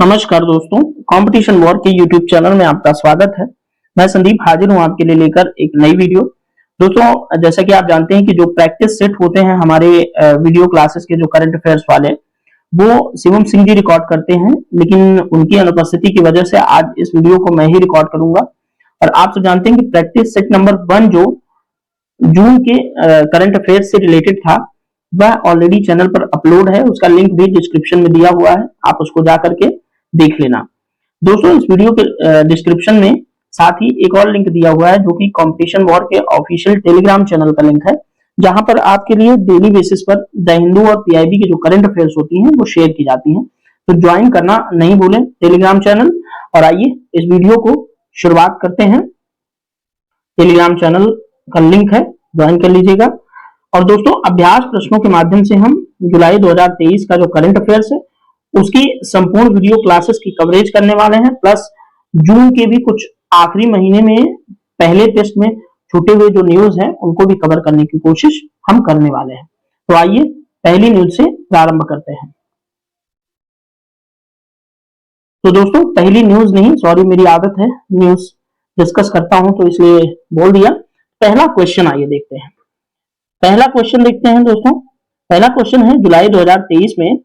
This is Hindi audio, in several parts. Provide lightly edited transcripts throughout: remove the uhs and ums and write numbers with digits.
नमस्कार दोस्तों, कंपटीशन वॉर के यूट्यूब चैनल में आपका स्वागत है। मैं संदीप हाजिर हूं आपके लिए लेकर एक नई वीडियो। दोस्तों, जैसा कि आप जानते हैं कि जो प्रैक्टिस सेट होते हैं हमारे वीडियो क्लासेस के जो करंट अफेयर्स वाले, वो शिवम सिंह जी रिकॉर्ड करते हैं, लेकिन उनकी अनुपस्थिति की वजह से आज इस वीडियो को मैं ही रिकॉर्ड करूंगा। और आप सब जानते हैं कि प्रैक्टिस सेट नंबर 1 जो जून के करंट अफेयर से रिलेटेड था, वह ऑलरेडी चैनल पर अपलोड है। उसका लिंक भी डिस्क्रिप्शन में दिया हुआ है, आप उसको जा करके देख लेना। दोस्तों, इस वीडियो के डिस्क्रिप्शन में साथ ही एक और लिंक दिया हुआ है जो कि कंपटीशन वॉर के ऑफिशियल टेलीग्राम चैनल का लिंक है, जहां पर आपके लिए डेली बेसिस पर द हिंदू और पीआईबी की जो करंट अफेयर्स होती हैं वो शेयर की जाती हैं। तो ज्वाइन करना नहीं भूलें टेलीग्राम चैनल। और आइए इस वीडियो को शुरुआत करते हैं। टेलीग्राम चैनल का लिंक है, ज्वाइन कर लीजिएगा। और दोस्तों, अभ्यास प्रश्नों के माध्यम से हम जुलाई 2023 का जो करंट अफेयर्स है उसकी संपूर्ण वीडियो क्लासेस की कवरेज करने वाले हैं, प्लस जून के भी कुछ आखिरी महीने में पहले टेस्ट में छूटे हुए जो न्यूज हैं उनको भी कवर करने की कोशिश हम करने वाले हैं। तो आइए पहली न्यूज से प्रारंभ करते हैं। तो दोस्तों, पहली न्यूज नहीं, सॉरी, मेरी आदत है न्यूज डिस्कस करता हूं तो इसलिए बोल दिया। पहला क्वेश्चन आइए देखते हैं। पहला क्वेश्चन देखते हैं दोस्तों। पहला क्वेश्चन है, जुलाई 2023 में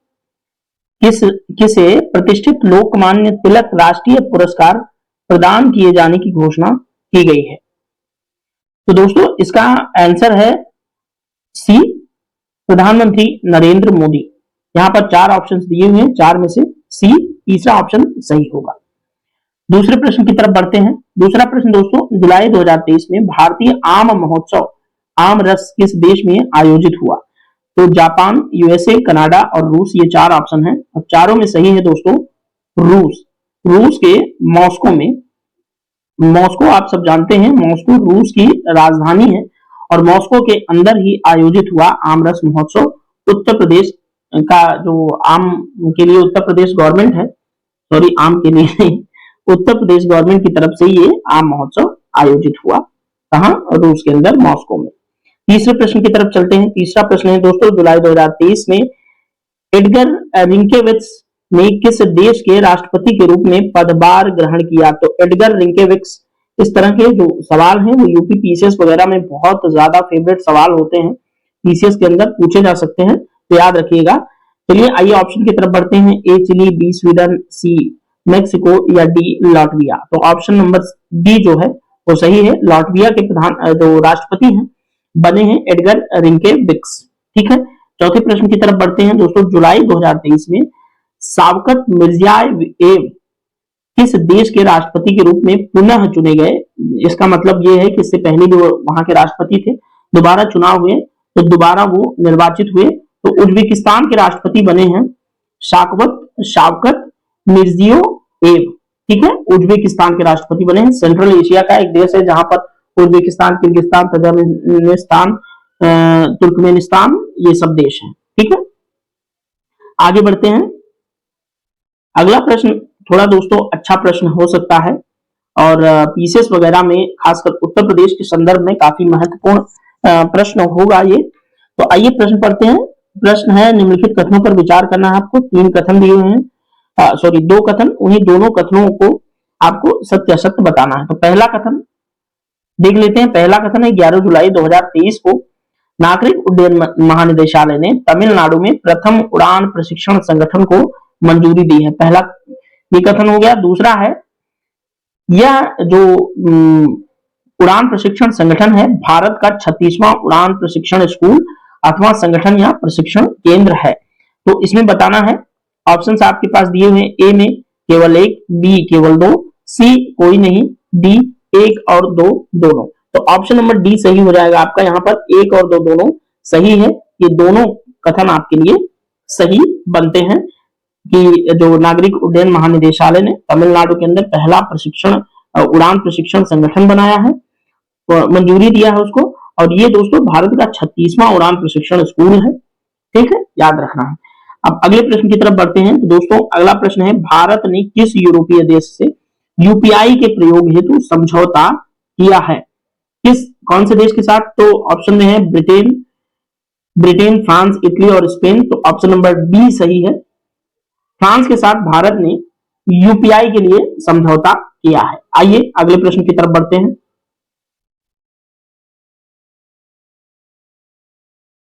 किसे प्रतिष्ठित लोकमान्य तिलक राष्ट्रीय पुरस्कार प्रदान किए जाने की घोषणा की गई है? तो दोस्तों, इसका आंसर है सी, प्रधानमंत्री नरेंद्र मोदी। यहां पर 4 ऑप्शंस दिए हुए हैं, 4 में से सी तीसरा ऑप्शन सही होगा। दूसरे प्रश्न की तरफ बढ़ते हैं। दूसरा प्रश्न दोस्तों, जुलाई 2023 में भारतीय आम महोत्सव आम रस किस देश में आयोजित हुआ? तो जापान, यूएसए, कनाडा और रूस, ये 4 ऑप्शन हैं और चारों में सही है दोस्तों रूस। रूस के मॉस्को में। मॉस्को आप सब जानते हैं, मॉस्को रूस की राजधानी है और मॉस्को के अंदर ही आयोजित हुआ आमरस महोत्सव। उत्तर प्रदेश का जो आम के लिए उत्तर प्रदेश गवर्नमेंट है, सॉरी आम के लिए नहीं, उत्तर प्रदेश गवर्नमेंट की तरफ से ये आम महोत्सव आयोजित हुआ। कहां? रूस के अंदर, मॉस्को में। तीसरे प्रश्न की तरफ चलते हैं। तीसरा प्रश्न है दोस्तों, जुलाई 2023 में एडगर रिंकेविक्स ने किस देश के राष्ट्रपति के रूप में पदभार ग्रहण किया? तो एडगर रिंकेविक्स, इस तरह के जो सवाल हैं वो यूपी पीसीएस वगैरह में बहुत ज्यादा फेवरेट सवाल होते हैं, पीसीएस के अंदर पूछे जा सकते हैं, तो याद रखिएगा। चलिए आइए ऑप्शन की तरफ बढ़ते हैं। ए चिली, बी स्वीडन, सी मेक्सिको या डी लाटविया। तो ऑप्शन नंबर डी जो है वो सही है। लाटविया के प्रधान जो राष्ट्रपति हैं बने हैं एडगर रिंकेविक्स। ठीक है, चौथे प्रश्न की तरफ बढ़ते हैं दोस्तों। जुलाई 2023 में शावकत मिर्जियोयेव किस देश के राष्ट्रपति के रूप में पुनः चुने गए? इसका मतलब यह है कि इससे पहले भी वो वहां के राष्ट्रपति थे, दोबारा चुनाव हुए तो दोबारा वो निर्वाचित हुए, तो उज्बेकिस्तान के राष्ट्रपति बने हैं शावकत मिर्जियोयेव। ठीक है, उज्बेकिस्तान के राष्ट्रपति बने हैं। सेंट्रल एशिया का एक देश है जहां पर उज्बेकिस्तान, किर्गिस्तान, तजाकिस्तान, तुर्कमेनिस्तान, ये सब देश हैं। ठीक है, आगे बढ़ते हैं। अगला प्रश्न थोड़ा दोस्तों अच्छा प्रश्न हो सकता है और पीसीएस वगैरह में खासकर उत्तर प्रदेश के संदर्भ में काफी महत्वपूर्ण प्रश्न होगा ये। तो आइए प्रश्न पढ़ते हैं। प्रश्न है, निम्नलिखित कथनों पर विचार करना है आपको। 3 कथन दिए हुए हैं, सॉरी 2 कथन, उन्हीं दोनों कथनों को आपको सत्य असत्य बताना है। तो पहला कथन देख लेते हैं। पहला कथन है, 11 जुलाई 2023 को नागरिक उड्डयन महानिदेशालय ने तमिलनाडु में प्रथम उड़ान प्रशिक्षण संगठन को मंजूरी दी है। पहला ये कथन हो गया। दूसरा है, यह जो उड़ान प्रशिक्षण संगठन है भारत का 36वां उड़ान प्रशिक्षण स्कूल अथवा संगठन या प्रशिक्षण केंद्र है। तो इसमें बताना है, ऑप्शंस आपके पास दिए हुए हैं। ए में केवल 1, बी केवल 2, सी कोई नहीं, डी 1 और 2 दोनों। तो ऑप्शन नंबर डी सही हो जाएगा आपका। यहाँ पर 1 और 2 दोनों सही है। ये दोनों कथन आपके लिए सही बनते हैं कि जो नागरिक उड्डयन महानिदेशालय ने तमिलनाडु के अंदर पहला उड़ान प्रशिक्षण संगठन बनाया है, मंजूरी दिया है उसको, और ये दोस्तों भारत का 36वां उड़ान प्रशिक्षण स्कूल है। ठीक है, याद रखना है। अब अगले प्रश्न की तरफ बढ़ते हैं। तो दोस्तों अगला प्रश्न है, भारत ने किस यूरोपीय देश से यूपीआई के प्रयोग हेतु समझौता किया है? कौन से देश के साथ? तो ऑप्शन में है ब्रिटेन, फ्रांस, इटली और स्पेन। तो ऑप्शन नंबर बी सही है। फ्रांस के साथ भारत ने यूपीआई के लिए समझौता किया है। आइए अगले प्रश्न की तरफ बढ़ते हैं।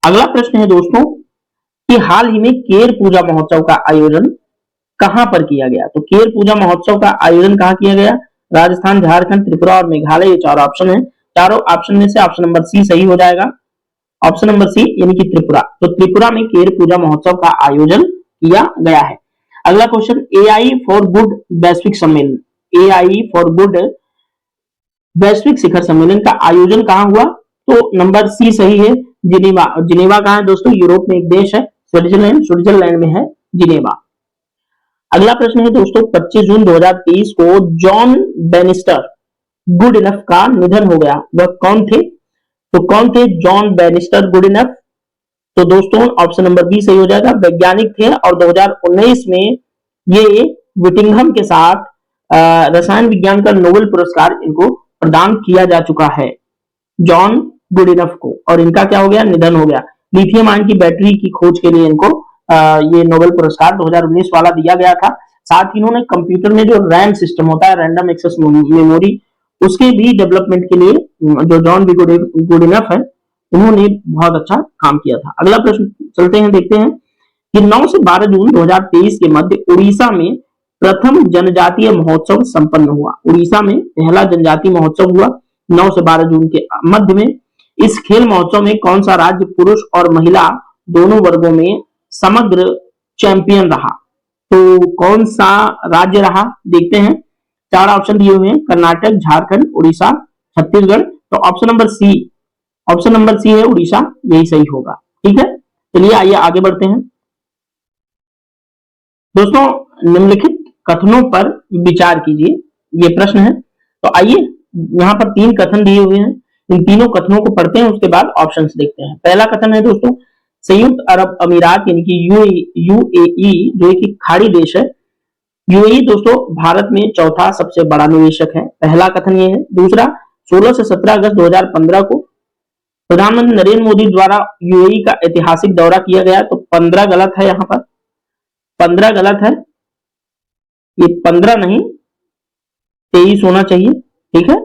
अगला प्रश्न है दोस्तों कि हाल ही में केर पूजा महोत्सव का आयोजन कहां पर किया गया? तो केर पूजा महोत्सव का आयोजन कहां किया गया? राजस्थान, झारखंड, त्रिपुरा और मेघालय, ये चार ऑप्शन है। चारों ऑप्शन में से ऑप्शन नंबर सी सही हो जाएगा। ऑप्शन नंबर सी यानी कि त्रिपुरा। तो त्रिपुरा में केर पूजा महोत्सव का आयोजन किया गया है। अगला क्वेश्चन, एआई फॉर गुड वैश्विक सम्मेलन, एआई फॉर गुड वैश्विक शिखर सम्मेलन का आयोजन कहां हुआ? तो नंबर सी सही है, जिनेवा। जिनेवा कहां है दोस्तों? यूरोप में एक देश है स्विट्जरलैंड, स्विट्जरलैंड में है जिनेवा। अगला प्रश्न है दोस्तों, 25 जून 2023 को जॉन बैनिस्टर गुड इनफ का निधन हो गया, वह कौन थे? तो कौन थे जॉन बैनिस्टर गुड इनफ? तो दोस्तों ऑप्शन नंबर बी सही हो जाएगा, वैज्ञानिक थे और 2019 में ये विटिंघम के साथ रसायन विज्ञान का नोबेल पुरस्कार इनको प्रदान किया जा चुका है, जॉन गुडिनफ को, और इनका क्या हो गया? निधन हो गया। लिथियम आयन की बैटरी की खोज के लिए इनको ये नोबेल पुरस्कार 2019 वाला दिया गया था। साथ ही इन्होंने कंप्यूटर में जो रैम सिस्टम होता है, रैंडम एक्सेस मेमोरी, उसके भी डेवलपमेंट के लिए जो जॉन बी गुडिनफ है, उन्होंने बहुत अच्छा काम किया था। अगला प्रश्न चलते हैं, देखते हैं कि 9 से 12 जून 2023 के मध्य उड़ीसा में प्रथम जनजातीय महोत्सव संपन्न हुआ। उड़ीसा में पहला जनजातीय महोत्सव हुआ 9 से 12 जून के मध्य में। इस खेल महोत्सव में कौन सा राज्य पुरुष और महिला दोनों वर्गों में समग्र चैंपियन रहा? तो कौन सा राज्य रहा, देखते हैं। चार ऑप्शन दिए हुए हैं, कर्नाटक, झारखंड, उड़ीसा, छत्तीसगढ़। तो ऑप्शन नंबर सी है उड़ीसा, यही सही होगा। ठीक है, चलिए आइए आगे बढ़ते हैं। दोस्तों निम्नलिखित कथनों पर विचार कीजिए, ये प्रश्न है। तो आइए, यहाँ पर 3 कथन दिए हुए हैं, इन तीनों कथनों को पढ़ते हैं, उसके बाद ऑप्शंस देखते हैं। पहला कथन है दोस्तों, संयुक्त अरब अमीरात यानी कि यूएई जो एक खाड़ी देश है, यूएई दोस्तों भारत में चौथा सबसे बड़ा निवेशक है। पहला कथन ये है। दूसरा, 16 से 17 अगस्त 2015 को प्रधानमंत्री नरेंद्र मोदी द्वारा यूएई का ऐतिहासिक दौरा किया गया। तो 15 गलत है, यहाँ पर 15 गलत है, ये 15 नहीं 23 होना चाहिए। ठीक है,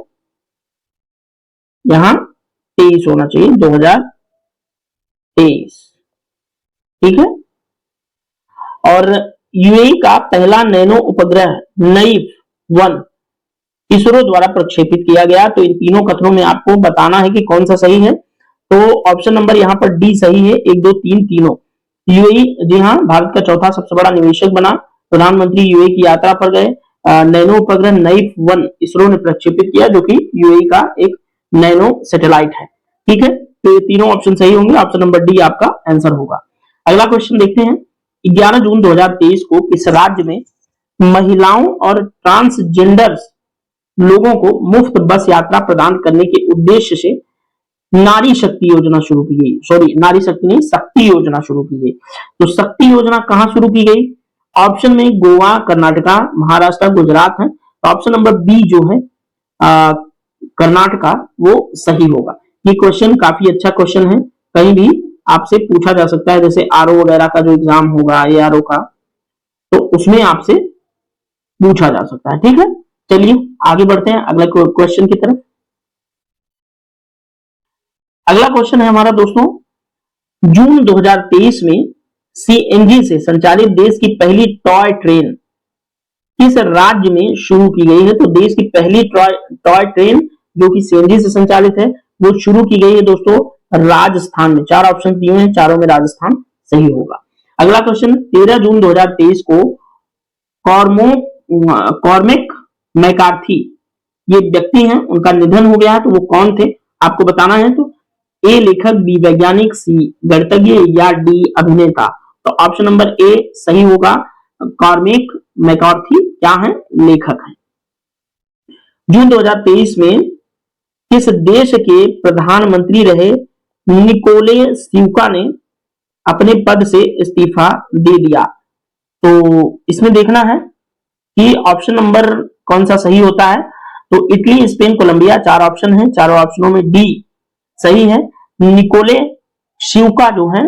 यहां 23 होना चाहिए, 2023। ठीक है, और यूएई का पहला नैनो उपग्रह नईफ 1 इसरो द्वारा प्रक्षेपित किया गया। तो इन तीनों कथनों में आपको बताना है कि कौन सा सही है। तो ऑप्शन नंबर यहाँ पर डी सही है, 1 2 3 तीनों। यूएई जी हाँ भारत का चौथा सबसे बड़ा निवेशक बना, प्रधानमंत्री यूएई की यात्रा पर गए, नैनो उपग्रह नईफ 1 इसरो ने प्रक्षेपित किया, जो कि यूएई का एक नैनो सैटेलाइट है। ठीक है, तो ये तीनों ऑप्शन सही होंगे, ऑप्शन नंबर डी आपका आंसर होगा। अगला क्वेश्चन देखते हैं, 11 जून 2023 को किस राज्य में महिलाओं और ट्रांसजेंडर लोगों को मुफ्त बस यात्रा प्रदान करने के उद्देश्य से नारी शक्ति योजना शुरू की गई? सॉरी, नारी शक्ति नहीं, शक्ति योजना शुरू की गई। तो शक्ति योजना कहां शुरू की गई? ऑप्शन में गोवा, कर्नाटका, महाराष्ट्र, गुजरात है। तो ऑप्शन नंबर बी जो है कर्नाटका, वो सही होगा। ये क्वेश्चन काफी अच्छा क्वेश्चन है, कहीं भी आपसे पूछा जा सकता है, जैसे आरओ वगैरह का जो एग्जाम होगा एआरओ का, तो उसमें आपसे पूछा जा सकता है। ठीक है, चलिए आगे बढ़ते हैं अगला क्वेश्चन की तरफ। अगला क्वेश्चन है हमारा दोस्तों, जून 2023 में सीएनजी से संचालित देश की पहली टॉय ट्रेन किस राज्य में शुरू की गई है? तो देश की पहली टॉय ट्रेन जो कि सीएनजी से संचालित है, वो शुरू की गई है दोस्तों राजस्थान में। 4 ऑप्शन दिए हैं, चारों में राजस्थान सही होगा। अगला क्वेश्चन, 13 जून 2023 को कॉर्मेक मैकार्थी ये व्यक्ति हैं, उनका निधन हो गया, तो वो कौन थे आपको बताना है। तो ए लेखक, बी वैज्ञानिक, सी गणितज्ञ या डी अभिनेता। तो ऑप्शन नंबर ए सही होगा, कॉर्मेक मैकार्थी क्या है? लेखक हैं। जून 2023 में किस देश के प्रधानमंत्री रहे निकोले सिवका ने अपने पद से इस्तीफा दे दिया? तो इसमें देखना है कि ऑप्शन नंबर कौन सा सही होता है। तो इटली, स्पेन, कोलंबिया, 4 ऑप्शन हैं, चारों ऑप्शनों में डी सही है। निकोले सिवका जो है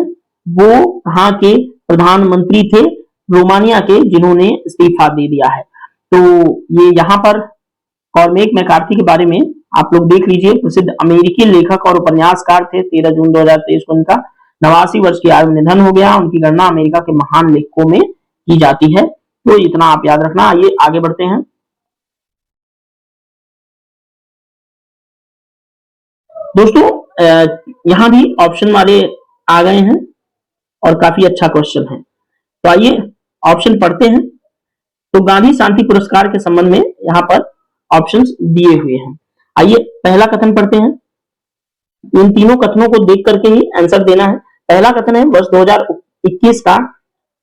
वो कहां के प्रधानमंत्री थे? रोमानिया के, जिन्होंने इस्तीफा दे दिया है। तो ये यहाँ पर कॉर्मेक मैकार्थी के बारे में आप लोग देख लीजिए। प्रसिद्ध अमेरिकी लेखक और उपन्यासकार थे। 13 जून 2023 को उनका 89 वर्ष की आयु में निधन हो गया। उनकी गणना अमेरिका के महान लेखकों में की जाती है। तो इतना आप याद रखना। आइए आगे बढ़ते हैं। दोस्तों यहाँ भी ऑप्शन वाले आ गए हैं और काफी अच्छा क्वेश्चन है। तो आइए ऑप्शन पढ़ते हैं। तो गांधी शांति पुरस्कार के संबंध में यहाँ पर ऑप्शंस दिए हुए हैं। आइए पहला कथन पढ़ते हैं। इन तीनों कथनों को देख करके ही आंसर देना है। पहला कथन है वर्ष 2021 का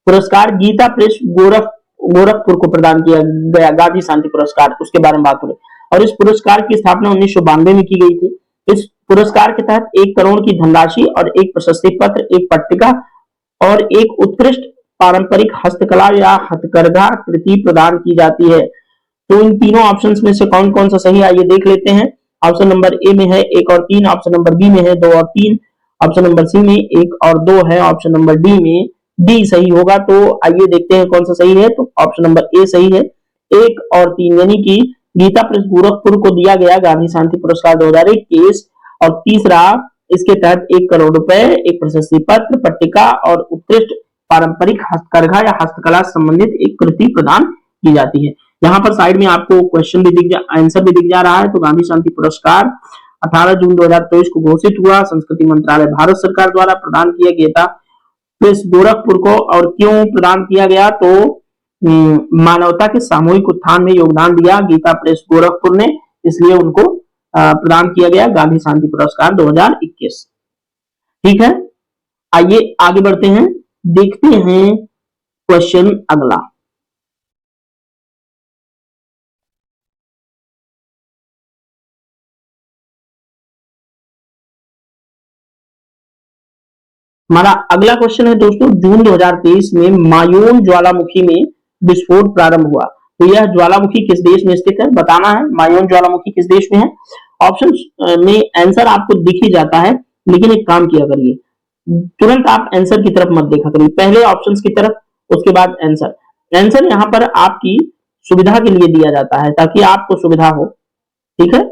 पुरस्कार गीता प्रेस गोरखपुर को प्रदान किया गया, गांधी शांति पुरस्कार, उसके बारे में बात हो रही। और इस पुरस्कार की स्थापना 1992 में की गई थी। इस पुरस्कार के तहत 1 करोड़ की धनराशि और एक प्रशस्ति पत्र, एक पट्टिका और एक उत्कृष्ट पारंपरिक हस्तकला या हथकरघा कृति प्रदान की जाती है। तो इन तीनों ऑप्शंस में से कौन कौन सा सही है, आइए देख लेते हैं। ऑप्शन नंबर ए में है 1 और 3, ऑप्शन नंबर बी में है 2 और 3, ऑप्शन नंबर सी में 1 और 2 है, ऑप्शन नंबर डी में डी सही होगा। तो आइए देखते हैं कौन सा सही है। तो ऑप्शन नंबर ए सही है, 1 और 3, यानी कि गीता प्रेस गोरखपुर को दिया गया गांधी शांति पुरस्कार 2021। और तीसरा, इसके तहत 1 करोड़ रुपए, एक प्रशस्ति पत्र, पट्टिका और उत्कृष्ट पारंपरिक हस्तकरघा या हस्तकला से संबंधित एक कृति प्रदान की जाती है। यहाँ पर साइड में आपको क्वेश्चन भी दिख आंसर भी दिख जा रहा है। तो गांधी शांति पुरस्कार 18 जून 2023 को घोषित हुआ। संस्कृति मंत्रालय भारत सरकार द्वारा प्रदान किया गया प्रेस गोरखपुर को। और क्यों प्रदान किया गया, तो मानवता के सामूहिक उत्थान में योगदान दिया गीता प्रेस गोरखपुर ने, इसलिए उनको प्रदान किया गया गांधी शांति पुरस्कार 2021। ठीक है, आइए आगे बढ़ते हैं, देखते हैं क्वेश्चन अगला। हमारा अगला क्वेश्चन है दोस्तों, जून 2023 में मायोन ज्वालामुखी में विस्फोट प्रारंभ हुआ। तो यह ज्वालामुखी किस देश में स्थित है, बताना है। मायोन ज्वालामुखी किस देश में है। ऑप्शन में आंसर आपको दिख ही जाता है, लेकिन एक काम किया करिए, तुरंत आप आंसर की तरफ मत देखा करिए, पहले ऑप्शंस की तरफ, उसके बाद आंसर। आंसर यहाँ पर आपकी सुविधा के लिए दिया जाता है, ताकि आपको सुविधा हो। ठीक है,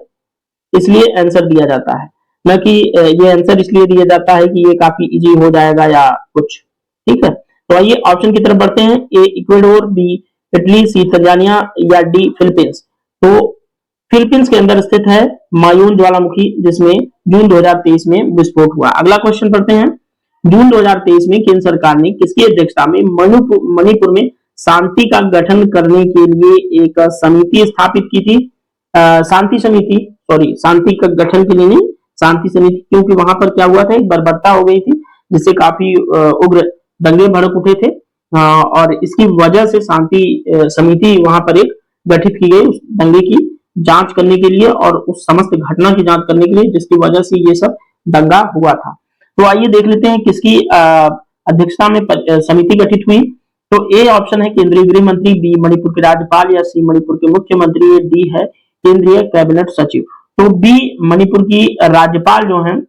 इसलिए आंसर दिया जाता है, न कि ये आंसर इसलिए दिया जाता है कि ये काफी इजी हो जाएगा या कुछ। ठीक है, तो आइए ऑप्शन की तरफ बढ़ते हैं। ए इक्वेडोर, बी इटली, सी तंजानिया या डी फिलीपींस। तो फिलीपींस के अंदर स्थित है मायून ज्वालामुखी, जिसमें जून 2023 में विस्फोट हुआ। अगला क्वेश्चन पढ़ते हैं। जून 2023 में केंद्र सरकार ने किसकी अध्यक्षता में मणिपुर में शांति का गठन करने के लिए एक समिति स्थापित की थी। शांति समिति, सॉरी, शांति का गठन के लिए नहीं, शांति समिति, क्योंकि वहां पर क्या हुआ था, एक बर्बरता हो गई थी, जिससे काफी उग्र दंगे भड़क उठे थे। और इसकी वजह से शांति समिति वहां पर एक गठित की गई, उस दंगे की जांच करने के लिए और उस समस्त घटना की जांच करने के लिए, जिसकी वजह से ये सब दंगा हुआ था। तो आइए देख लेते हैं किसकी अध्यक्षता में समिति गठित हुई। तो ए ऑप्शन है केंद्रीय गृह मंत्री, बी मणिपुर के राज्यपाल या सी मणिपुर के मुख्यमंत्री, डी है केंद्रीय कैबिनेट सचिव। तो बी मणिपुर की राज्यपाल जो है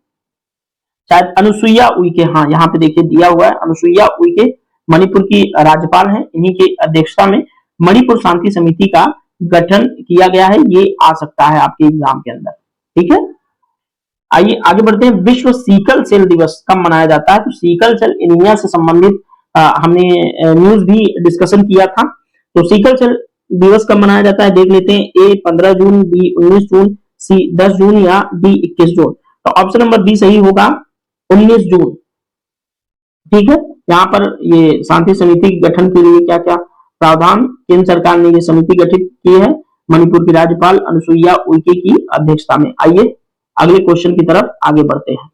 शायद अनुसुईया उइके, हाँ यहाँ पे देखिए दिया हुआ है, अनुसुईया उइके मणिपुर की राज्यपाल है। इन्हीं की अध्यक्षता में मणिपुर शांति समिति का गठन किया गया है। ये आ सकता है आपके एग्जाम के अंदर। ठीक है, आइए आगे बढ़ते हैं। विश्व सीकल सेल दिवस कब मनाया जाता है। तो सीकल सेल एनीमिया से संबंधित हमने न्यूज भी डिस्कशन किया था। तो सीकल सेल दिवस कब मनाया जाता है, देख लेते हैं। ए 15 जून, बी 19 जून, सी 10 जून या डी 21 जून। तो ऑप्शन नंबर बी सही होगा, 19 जून। ठीक है, यहाँ पर ये शांति समिति गठन के लिए क्या क्या प्रावधान, केंद्र सरकार ने ये समिति गठित की है मणिपुर की राज्यपाल अनुसुईया उइके की अध्यक्षता में। आइए अगले क्वेश्चन की तरफ आगे बढ़ते हैं।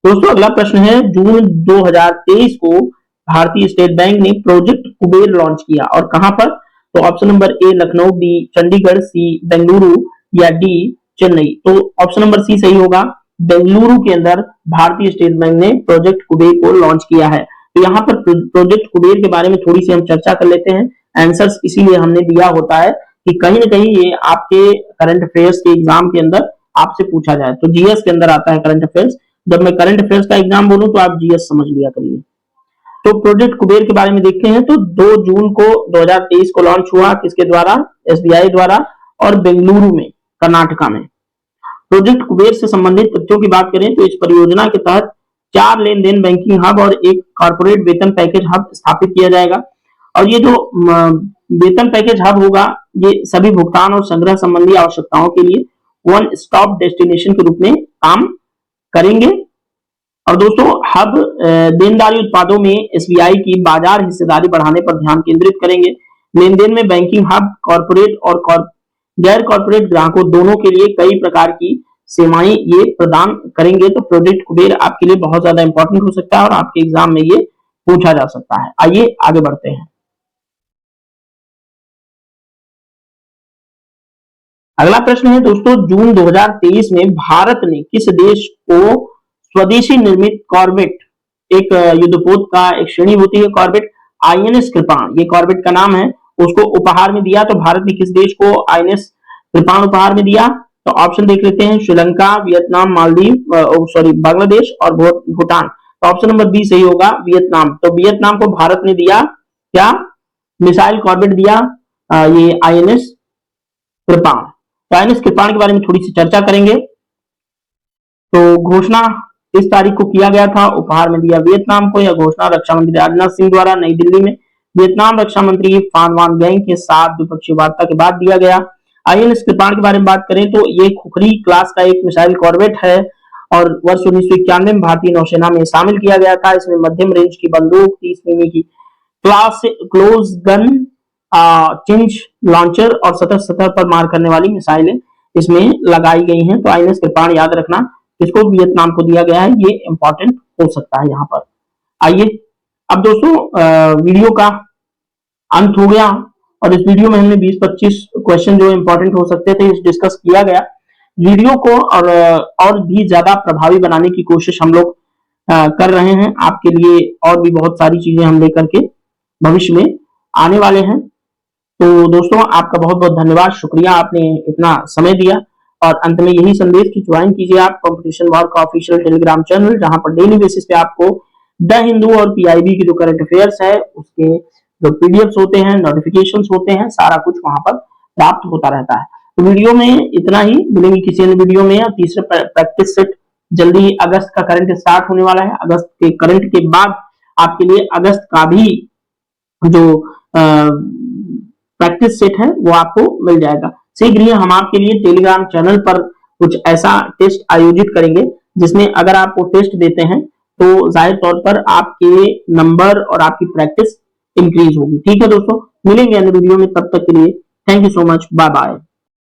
दोस्तों अगला प्रश्न है, जून 2023 को भारतीय स्टेट बैंक ने प्रोजेक्ट कुबेर लॉन्च किया और कहां पर। तो option number A Lucknow, B Chandigarh, C Bengaluru या डी चेन्नई। तो ऑप्शन नंबर सी सही होगा, बेंगलुरु के अंदर भारतीय स्टेट बैंक ने प्रोजेक्ट कुबेर को लॉन्च किया है। तो यहाँ पर प्रोजेक्ट कुबेर के बारे में थोड़ी सी हम चर्चा कर लेते हैं। आंसर्स इसीलिए हमने दिया होता है कि कहीं ना कहीं ये आपके करंट अफेयर्स के एग्जाम के अंदर आपसे पूछा जाए। तो जीएस के अंदर आता है करंट अफेयर्स। जब मैं करंट अफेयर्स का एग्जाम बोलूं तो आप जीएस समझ लिया करिए। तो प्रोजेक्ट कुबेर के बारे में देखते हैं तो 2 जून को 2023 को लॉन्च हुआ, किसके द्वारा, एसबीआई द्वारा, और बेंगलुरु में, कर्नाटका में। प्रोजेक्ट कुबेर से संबंधित तथ्यों की बात करें तो इस परियोजना के तहत 4 लेन देन बैंकिंग हब और एक कॉर्पोरेट वेतन पैकेज हब स्थापित किया जाएगा। और ये जो वेतन पैकेज हब होगा, ये सभी भुगतान और संग्रह संबंधी आवश्यकताओं के लिए वन स्टॉप डेस्टिनेशन के रूप में काम करेंगे। और दोस्तों, हब देनदारी उत्पादों में एसबीआई की बाजार हिस्सेदारी बढ़ाने पर ध्यान केंद्रित करेंगे। लेन देन में बैंकिंग हब कॉर्पोरेट और गैर कॉर्पोरेट ग्राहकों दोनों के लिए कई प्रकार की सेवाएं ये प्रदान करेंगे। तो प्रोजेक्ट कुबेर आपके लिए बहुत ज्यादा इंपॉर्टेंट हो सकता है और आपके एग्जाम में ये पूछा जा सकता है। आइए आगे बढ़ते हैं। अगला प्रश्न है दोस्तों, जून 2023 में भारत ने किस देश को स्वदेशी निर्मित कॉर्वेट, एक युद्धपोत का एक श्रेणी होती है कॉर्वेट, आईएनएस कृपाण, ये कॉर्वेट का नाम है, उसको उपहार में दिया। तो भारत ने किस देश को आईएनएस कृपाण उपहार में दिया? तो ऑप्शन देख लेते हैं, श्रीलंका, वियतनाम, मालदीव, सॉरी बांग्लादेश और भूटान। तो ऑप्शन नंबर बी सही होगा, वियतनाम। तो वियतनाम को भारत ने दिया क्या? मिसाइल कॉर्वेट दिया, ये आईएनएस कृपाण। तो आईएनएस कृपाण के बारे में थोड़ी सी चर्चा करेंगे। तो घोषणा इस तारीख को किया गया था, उपहार में दिया वियतनाम को। यह घोषणा रक्षा मंत्री राजनाथ सिंह द्वारा नई दिल्ली में वियतनाम रक्षा मंत्री फान वान गैंग के साथ द्विपक्षीय वार्ता के बाद दिया गया। आईएनएस कृपाण के बारे में बात करें तो ये खुखरी क्लास का एक मिसाइल कॉर्वेट है और वर्ष 1991 में भारतीय नौसेना में शामिल किया गया था। इसमें मध्यम रेंज की बंदूक, 30 मिमी की क्लोज गन, चिंच लॉन्चर और सतह पर मार करने वाली मिसाइलें इसमें लगाई गई हैं। तो आईएनएस कृपाण याद रखना, इसको वियतनाम को दिया गया है, ये इंपॉर्टेंट हो सकता है यहाँ पर। आइए अब दोस्तों, वीडियो का अंत हो गया और इस वीडियो में हमने 20-25 क्वेश्चन जो इंपॉर्टेंट हो सकते थे डिस्कस किया गया। वीडियो को और भी ज्यादा प्रभावी बनाने की कोशिश हम लोग कर रहे हैं आपके लिए, और भी बहुत सारी चीजें हम लेकर के भविष्य में आने वाले हैं। तो दोस्तों, आपका बहुत बहुत धन्यवाद, शुक्रिया, आपने इतना समय दिया। और अंत में यही संदेश कि ज्वाइन कीजिए आप कंपटीशन वॉर का ऑफिशियल टेलीग्राम चैनल, जहां पर डेली बेसिस पे आपको द हिंदू और पीआईबी की जो करंट अफेयर्स है उसके जो पीडीएफ्स होते हैं, नोटिफिकेशंस होते हैं, सारा कुछ वहां पर प्राप्त होता रहता है। तो वीडियो में इतना ही, मिलेंगे किसी अन्य वीडियो में। तीसरे प्रैक्टिस सेट जल्दी ही अगस्त का करंट स्टार्ट होने वाला है। अगस्त के करंट के बाद आपके लिए अगस्त का भी जो प्रैक्टिस सेट है वो आपको मिल जाएगा। शीघ्र ही हम आपके लिए टेलीग्राम चैनल पर कुछ ऐसा टेस्ट आयोजित करेंगे जिसमें अगर आप वो टेस्ट देते हैं तो जाहिर तौर पर आपके नंबर और आपकी प्रैक्टिस इंक्रीज होगी। ठीक है दोस्तों, मिलेंगे अन्य वीडियो में, तब तक के लिए thank you so much, bye bye.